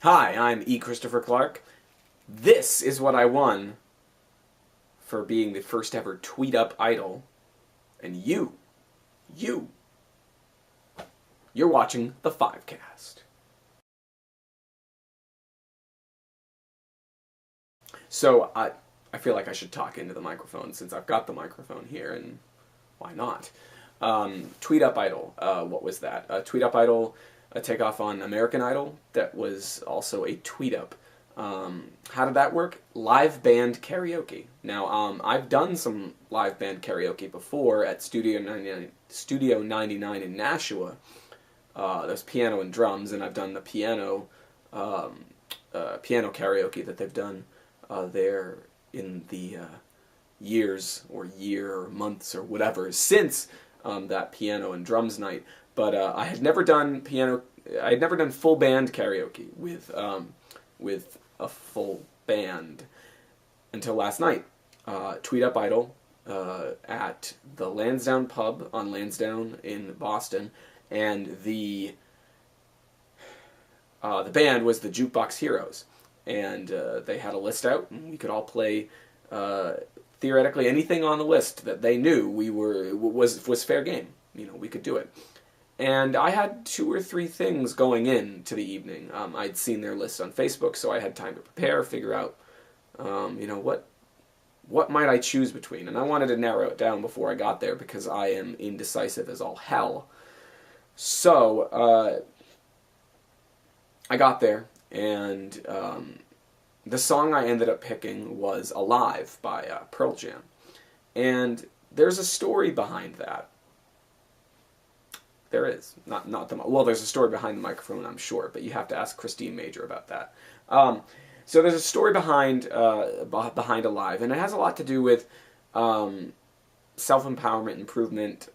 Hi, I'm E. Christopher Clark. This is what I won for being the first ever TweetUp idol. And you're watching the FiveCast. So, I feel like I should talk into the microphone since I've got the microphone here, and why not? TweetUp Idol, what was that? TweetUp Idol, a takeoff on American Idol, that was also a TweetUp. How did that work? Live band karaoke. Now, I've done some live band karaoke before at Studio 99 in Nashua. There's piano and drums, and I've done the piano karaoke that they've done there in the years or months or whatever since that piano and drums night. But I had never done I had never done full band karaoke with a full band until last night. TweetUp Idol at the Lansdowne pub on Lansdowne in Boston, and the band was the Jukebox Heroes, and they had a list out, and we could all play theoretically anything on the list that they knew was fair game. You know, we could do it. And I had 2 or 3 things going into the evening. I'd seen their list on Facebook, so I had time to prepare, figure out, what might I choose between. And I wanted to narrow it down before I got there because I am indecisive as all hell. So I got there, and the song I ended up picking was "Alive" by Pearl Jam. And there's a story behind that. There is. Well, there's a story behind the microphone, I'm sure, but you have to ask Christine Major about that. So there's a story behind Alive, and it has a lot to do with self-empowerment, improvement,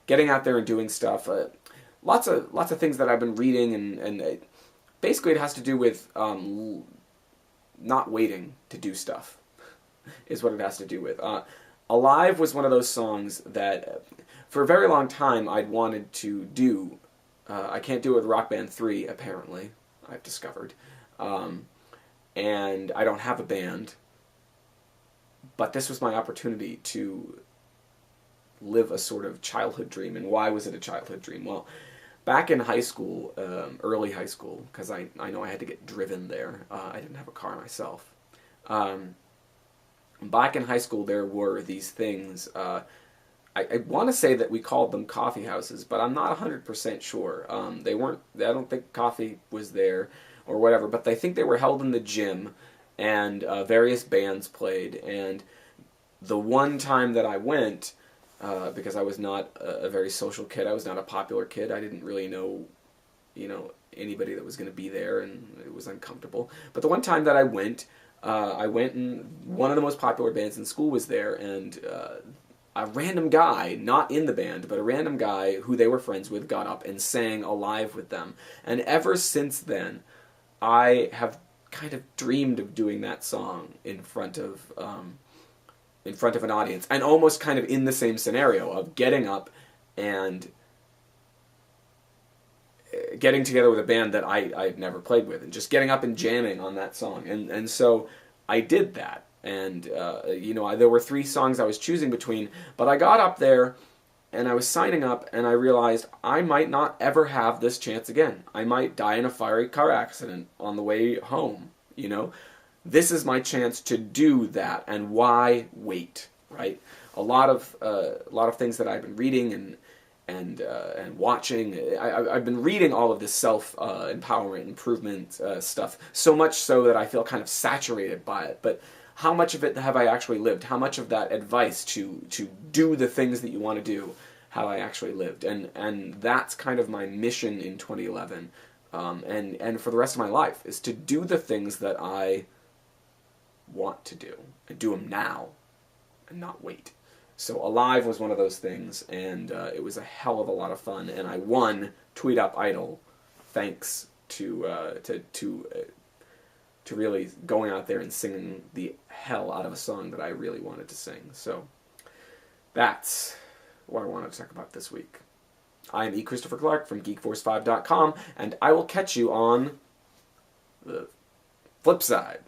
getting out there and doing stuff. Lots of things that I've been reading, and basically it has to do with not waiting to do stuff, is what it has to do with. Alive was one of those songs that, for a very long time, I'd wanted to do. I can't do it with Rock Band 3, apparently, I've discovered. And I don't have a band. But this was my opportunity to live a sort of childhood dream. And why was it a childhood dream? Well, back in high school, early high school, because I know I had to get driven there. I didn't have a car myself. Back in high school, there were these things. I want to say that we called them coffee houses, but I'm not 100% sure. They weren't. I don't think coffee was there or whatever, but I think they were held in the gym, and various bands played. And the one time that I went, because I was not a very social kid, I was not a popular kid. I didn't really know, anybody that was going to be there, and it was uncomfortable. But the one time that I went, and one of the most popular bands in school was there, and a random guy, not in the band, but a random guy who they were friends with, got up and sang Alive with them. And ever since then, I have kind of dreamed of doing that song in front of an audience, and almost kind of in the same scenario of getting up and getting together with a band that I'd never played with, and just getting up and jamming on that song. And so I did that. And, there were 3 songs I was choosing between, but I got up there, and I was signing up, and I realized I might not ever have this chance again. I might die in a fiery car accident on the way home, This is my chance to do that, and why wait, right? A lot of things that I've been reading and watching. I've been reading all of this self-empowerment, improvement stuff, so much so that I feel kind of saturated by it, but how much of it have I actually lived? How much of that advice to do the things that you want to do have I actually lived? And that's kind of my mission in 2011, and for the rest of my life, is to do the things that I want to do, and do them now, and not wait. So Alive was one of those things, and it was a hell of a lot of fun, and I won TweetUp Idol thanks to really going out there and singing the hell out of a song that I really wanted to sing. So that's what I wanted to talk about this week. I am E. Christopher Clark from GeekForce5.com, and I will catch you on Flip side.